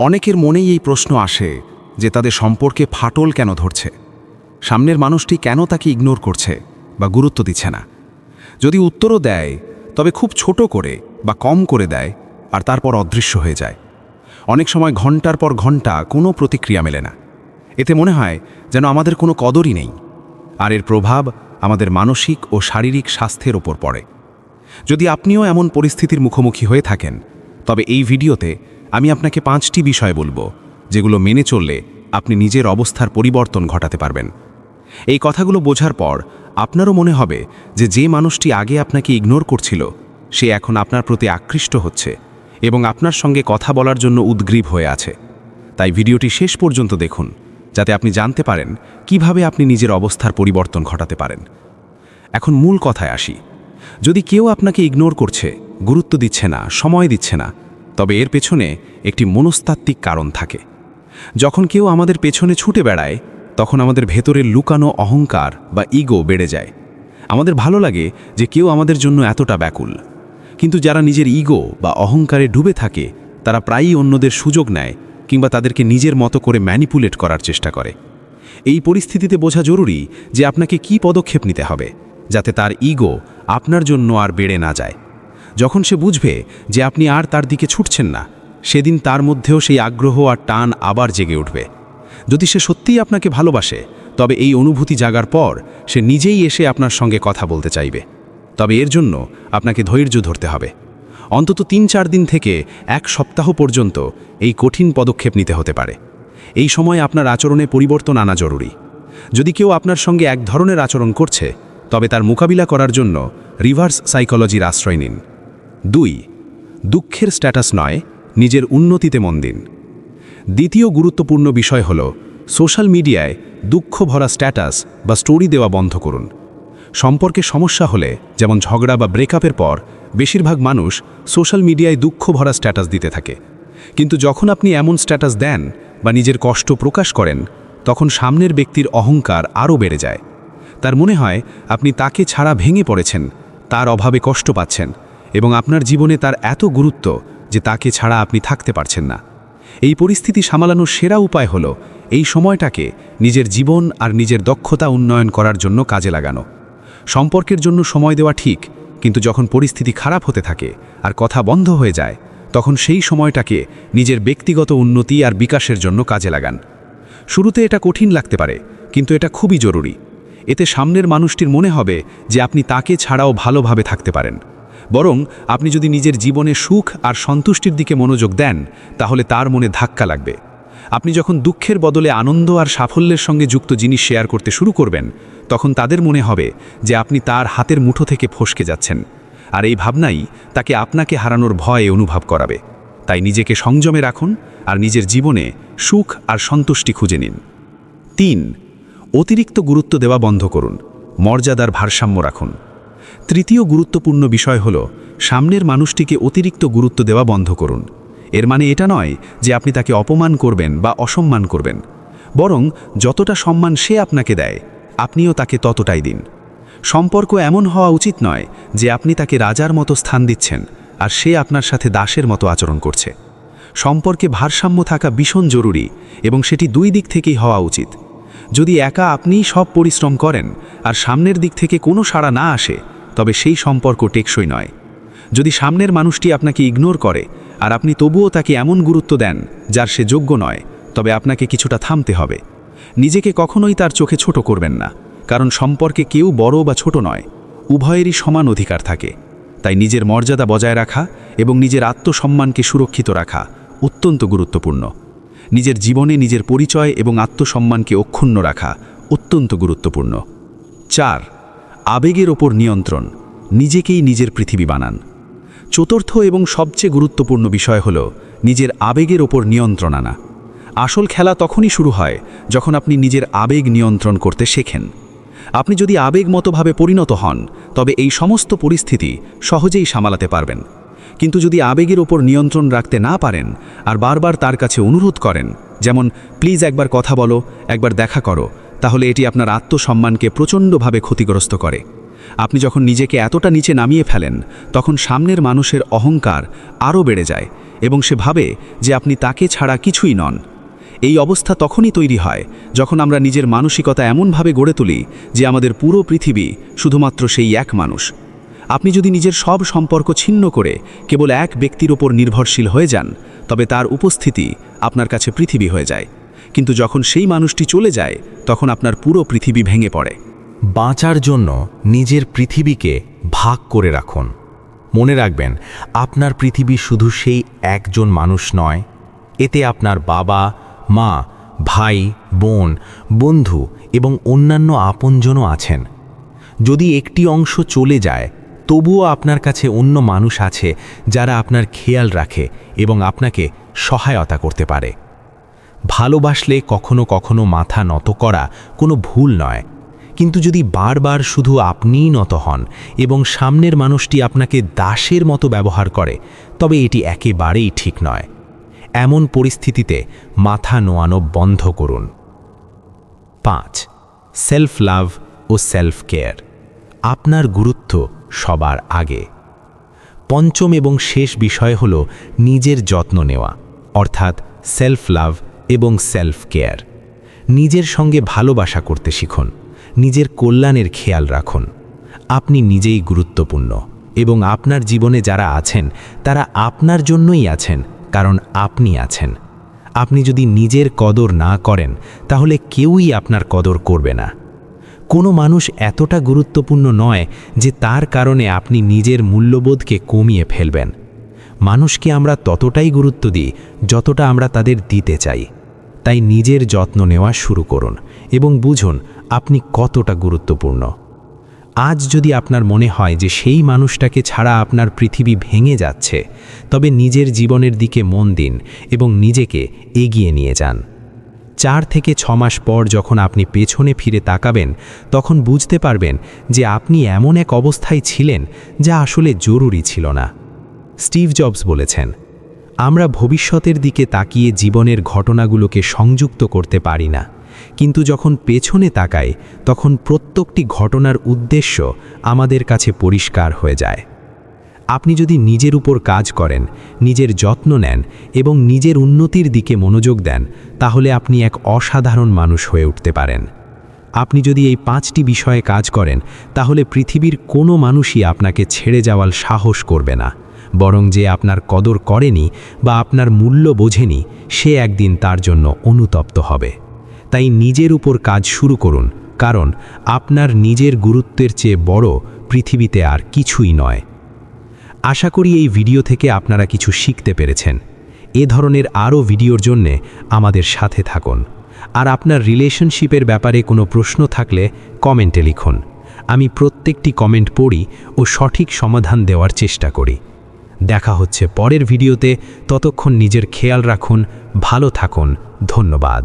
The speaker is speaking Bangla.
অনেকের মনেই এই প্রশ্ন আসে যে তাদের সম্পর্কে ফাটল কেন ধরছে, সামনের মানুষটি কেন তাকে ইগনোর করছে বা গুরুত্ব দিচ্ছে না। যদি উত্তরও দেয় তবে খুব ছোট করে বা কম করে দেয় আর তারপর অদৃশ্য হয়ে যায়। অনেক সময় ঘন্টার পর ঘন্টা কোনো প্রতিক্রিয়া মেলে না। এতে মনে হয় যেন আমাদের কোনো কদরই নেই। আর এর প্রভাব আমাদের মানসিক ও শারীরিক স্বাস্থ্যের ওপর পড়ে। যদি আপনিও এমন পরিস্থিতির মুখোমুখি হয়ে থাকেন, তবে এই ভিডিওতে আমি আপনাকে 5টি বিষয় বলবো, যেগুলো মেনে চললে আপনি নিজের অবস্থার পরিবর্তন ঘটাতে পারবেন। এই কথাগুলো বোঝার পর আপনারও মনে হবে যে মানুষটি আগে আপনাকে ইগনোর করছিল সে এখন আপনার প্রতি আকৃষ্ট হচ্ছে এবং আপনার সঙ্গে কথা বলার জন্য উদ্গ্রীব হয়ে আছে। তাই ভিডিওটি শেষ পর্যন্ত দেখুন, যাতে আপনি জানতে পারেন কিভাবে আপনি নিজের অবস্থার পরিবর্তন ঘটাতে পারেন। এখন মূল কথায় আসি। যদি কেউ আপনাকে ইগনোর করছে, গুরুত্ব দিচ্ছে না, সময় দিচ্ছে না, তবে এর পেছনে একটি মনস্তাত্ত্বিক কারণ থাকে। যখন কেউ আমাদের পেছনে ছুটে বেড়ায়, তখন আমাদের ভেতরের লুকানো অহংকার বা ইগো বেড়ে যায়। আমাদের ভালো লাগে যে কেউ আমাদের জন্য এতটা ব্যাকুল। কিন্তু যারা নিজের ইগো বা অহংকারে ডুবে থাকে, তারা প্রায়ই অন্যদের সুযোগ নেয় কিংবা তাদেরকে নিজের মতো করে ম্যানিপুলেট করার চেষ্টা করে। এই পরিস্থিতিতে বোঝা জরুরি যে আপনাকে কি পদক্ষেপ নিতে হবে, যাতে তার ইগো আপনার জন্য আর বেড়ে না যায়। যখন সে বুঝবে যে আপনি আর তার দিকে ছুটছেন না, সেদিন তার মধ্যেও সেই আগ্রহ আর টান আবার জেগে উঠবে। যদি সে সত্যিই আপনাকে ভালোবাসে, তবে এই অনুভূতি জাগার পর সে নিজেই এসে আপনার সঙ্গে কথা বলতে চাইবে। তবে এর জন্য আপনাকে ধৈর্য ধরতে হবে। অন্তত 3-4 দিন থেকে 1 সপ্তাহ পর্যন্ত এই কঠিন পদক্ষেপ নিতে হতে পারে। এই সময় আপনার আচরণে পরিবর্তন আনা জরুরি। যদি কেউ আপনার সঙ্গে এক ধরনের আচরণ করছে, তবে তার মোকাবিলা করার জন্য রিভার্স সাইকোলজির আশ্রয় নিন। 2. দুঃখের স্ট্যাটাস নয়, নিজের উন্নতিতে মন দিন। দ্বিতীয় গুরুত্বপূর্ণ বিষয় হল সোশ্যাল মিডিয়ায় দুঃখ ভরা স্ট্যাটাস বা স্টোরি দেওয়া বন্ধ করুন। সম্পর্কে সমস্যা হলে, যেমন ঝগড়া বা ব্রেকআপের পর, বেশিরভাগ মানুষ সোশ্যাল মিডিয়ায় দুঃখ ভরা স্ট্যাটাস দিতে থাকে। কিন্তু যখন আপনি এমন স্ট্যাটাস দেন বা নিজের কষ্ট প্রকাশ করেন, তখন সামনের ব্যক্তির অহংকার আরও বেড়ে যায়। তার মনে হয় আপনি তাকে ছাড়া ভেঙে পড়েছেন, তার অভাবে কষ্ট পাচ্ছেন এবং আপনার জীবনে তার এত গুরুত্ব যে তাকে ছাড়া আপনি থাকতে পারছেন না। এই পরিস্থিতি সামলানোর সেরা উপায় হল এই সময়টাকে নিজের জীবন আর নিজের দক্ষতা উন্নয়ন করার জন্য কাজে লাগানো। সম্পর্কের জন্য সময় দেওয়া ঠিক, কিন্তু যখন পরিস্থিতি খারাপ হতে থাকে আর কথা বন্ধ হয়ে যায়, তখন সেই সময়টাকে নিজের ব্যক্তিগত উন্নতি আর বিকাশের জন্য কাজে লাগান। শুরুতে এটা কঠিন লাগতে পারে, কিন্তু এটা খুবই জরুরি। এতে সামনের মানুষটির মনে হবে যে আপনি তাকে ছাড়াও ভালোভাবে থাকতে পারেন। বরং আপনি যদি নিজের জীবনে সুখ আর সন্তুষ্টির দিকে মনোযোগ দেন, তাহলে তার মনে ধাক্কা লাগবে। আপনি যখন দুঃখের বদলে আনন্দ আর সাফল্যের সঙ্গে যুক্ত জিনিস শেয়ার করতে শুরু করবেন, তখন তাদের মনে হবে যে আপনি তার হাতের মুঠো থেকে ফসকে যাচ্ছেন। আর এই ভাবনাই তাকে আপনাকে হারানোর ভয় অনুভব করাবে। তাই নিজেকে সংযমে রাখুন আর নিজের জীবনে সুখ আর সন্তুষ্টি খুঁজে নিন। 3. অতিরিক্ত গুরুত্ব দেওয়া বন্ধ করুন, মর্যাদার ভারসাম্য রাখুন। তৃতীয় গুরুত্বপূর্ণ বিষয় হল সামনের মানুষটিকে অতিরিক্ত গুরুত্ব দেওয়া বন্ধ করুন। এর মানে এটা নয় যে আপনি তাকে অপমান করবেন বা অসম্মান করবেন, বরং যতটা সম্মান সে আপনাকে দেয়, আপনিও তাকে ততটাই দিন। সম্পর্ক এমন হওয়া উচিত নয় যে আপনি তাকে রাজার মতো স্থান দিচ্ছেন আর সে আপনার সাথে দাসের মতো আচরণ করছে। সম্পর্কে ভারসাম্য থাকা ভীষণ জরুরি এবং সেটি 2 দিক থেকেই হওয়া উচিত। যদি একা আপনিই সব পরিশ্রম করেন আর সামনের দিক থেকে কোনো সাড়া না আসে, তবে সেই সম্পর্ক টেকসই নয়। যদি সামনের মানুষটি আপনাকে ইগনোর করে আর আপনি তবুও তাকে এমন গুরুত্ব দেন যার সে যোগ্য নয়, তবে আপনাকে কিছুটা থামতে হবে। নিজেকে কখনোই তার চোখে ছোট করবেন না, কারণ সম্পর্কে কেউ বড় বা ছোট নয়, উভয়েরই সমান অধিকার থাকে। তাই নিজের মর্যাদা বজায় রাখা এবং নিজের আত্মসম্মানকে সুরক্ষিত রাখা অত্যন্ত গুরুত্বপূর্ণ। নিজের জীবনে নিজের পরিচয় এবং আত্মসম্মানকে অক্ষুণ্ণ রাখা অত্যন্ত গুরুত্বপূর্ণ। 4. আবেগের ওপর নিয়ন্ত্রণ, নিজেকেই নিজের পৃথিবী বানান। চতুর্থ এবং সবচেয়ে গুরুত্বপূর্ণ বিষয় হল নিজের আবেগের ওপর নিয়ন্ত্রণ আনা। আসল খেলা তখনই শুরু হয় যখন আপনি নিজের আবেগ নিয়ন্ত্রণ করতে শেখেন। আপনি যদি আবেগমতভাবে পরিণত হন, তবে এই সমস্ত পরিস্থিতি সহজেই সামলাতে পারবেন। কিন্তু যদি আবেগের ওপর নিয়ন্ত্রণ রাখতে না পারেন আর বারবার তার কাছে অনুরোধ করেন, যেমন প্লিজ একবার কথা বলো, একবার দেখা করো, তাহলে এটি আপনার আত্মসম্মানকে প্রচণ্ডভাবে ক্ষতিগ্রস্ত করে। আপনি যখন নিজেকে এতটা নিচে নামিয়ে ফেলেন তখন সামনের মানুষের অহংকার আরও বেড়ে যায় এবং সে ভাবে যে আপনি তাকে ছাড়া কিছুই নন। এই অবস্থা তখনই তৈরি হয় যখন আমরা নিজের মানসিকতা এমনভাবে গড়ে তুলি যে আমাদের পুরো পৃথিবী শুধুমাত্র সেই এক মানুষ। আপনি যদি নিজের সব সম্পর্ক ছিন্ন করে কেবল এক ব্যক্তির ওপর নির্ভরশীল হয়ে যান, তবে তার উপস্থিতি আপনার কাছে পৃথিবী হয়ে যায়। কিন্তু যখন সেই মানুষটি চলে যায় তখন আপনার পুরো পৃথিবী ভেঙে পড়ে। বাঁচার জন্য নিজের পৃথিবীকে ভাগ করে রাখুন। মনে রাখবেন, আপনার পৃথিবী শুধু সেই একজন মানুষ নয়, এতে আপনার বাবা, মা, ভাই, বোন, বন্ধু এবং অন্যান্য আপনজনও আছেন। যদি একটি অংশ চলে যায়, তবুও আপনার কাছে অন্য মানুষ আছে যারা আপনার খেয়াল রাখে এবং আপনাকে সহায়তা করতে পারে। ভালোবাসলে কখনো কখনো মাথা নত করা কোনো ভুল নয়, কিন্তু যদি বারবার শুধু আপনিই নত হন এবং সামনের মানুষটি আপনাকে দাসের মতো ব্যবহার করে, তবে এটি একেবারেই ঠিক নয়। এমন পরিস্থিতিতে মাথা নোয়ানো বন্ধ করুন। 5. সেলফ লাভ ও সেলফ কেয়ার। আপনার গুরুত্ব সবার আগে। পঞ্চম এবং শেষ বিষয় হল নিজের যত্ন নেওয়া, অর্থাৎ সেলফ লাভ এবং সেলফ কেয়ার। নিজের সঙ্গে ভালোবাসা করতে শিখুন, নিজের কল্যাণের খেয়াল রাখুন। আপনি নিজেই গুরুত্বপূর্ণ এবং আপনার জীবনে যারা আছেন তারা আপনার জন্যই আছেন, কারণ আপনি আছেন। আপনি যদি নিজের কদর না করেন তাহলে কেউই আপনার কদর করবে না। কোনো মানুষ এতটা গুরুত্বপূর্ণ নয় যে তার কারণে আপনি নিজের মূল্যবোধকে কমিয়ে ফেলবেন। মানুষকে আমরা ততটাই গুরুত্ব দিই যতটা আমরা তাদের দিতে চাই। তাই নিজের যত্ন নেওয়া শুরু করুন এবং বুঝুন আপনি কতটা গুরুত্বপূর্ণ। আজ যদি আপনার মনে হয় যে সেই মানুষটাকে ছাড়া আপনার পৃথিবী ভেঙে যাচ্ছে, তবে নিজের জীবনের দিকে মন দিন এবং নিজেকে এগিয়ে নিয়ে যান। 4 থেকে 6 মাস পর যখন আপনি পেছনে ফিরে তাকাবেন, তখন বুঝতে পারবেন যে আপনি এমন এক অবস্থায় ছিলেন যা আসলে জরুরি ছিল না। স্টিভ জবস বলেছেন, আমরা ভবিষ্যতের দিকে তাকিয়ে জীবনের ঘটনাগুলোকে সংযুক্ত করতে পারি না, কিন্তু যখন পেছনে তাকাই তখন প্রত্যেকটি ঘটনার উদ্দেশ্য আমাদের কাছে পরিষ্কার হয়ে যায়। আপনি যদি নিজের উপর কাজ করেন, নিজের যত্ন নেন এবং নিজের উন্নতির দিকে মনোযোগ দেন, তাহলে আপনি এক অসাধারণ মানুষ হয়ে উঠতে পারেন। আপনি যদি এই 5টি বিষয়ে কাজ করেন, তাহলে পৃথিবীর কোনো মানুষই আপনাকে ছেড়ে যাওয়ার সাহস করবে না, বরং যে আপনার কদর করেনি বা আপনার মূল্য বোঝেনি, সে একদিন তার জন্য অনুতপ্ত হবে। তাই নিজের উপর কাজ শুরু করুন, কারণ আপনার নিজের গুরুত্বের চেয়ে বড় পৃথিবীতে আর কিছুই নয়। আশা করি এই ভিডিও থেকে আপনারা কিছু শিখতে পেরেছেন। এ ধরনের আরও ভিডিওর জন্যে আমাদের সাথে থাকুন। আর আপনার রিলেশনশিপের ব্যাপারে কোনো প্রশ্ন থাকলে কমেন্টে লিখুন। আমি প্রত্যেকটি কমেন্ট পড়ি ও সঠিক সমাধান দেওয়ার চেষ্টা করি। দেখা হচ্ছে পরের ভিডিওতে। ততক্ষণ নিজের খেয়াল রাখুন, ভালো থাকুন। ধন্যবাদ।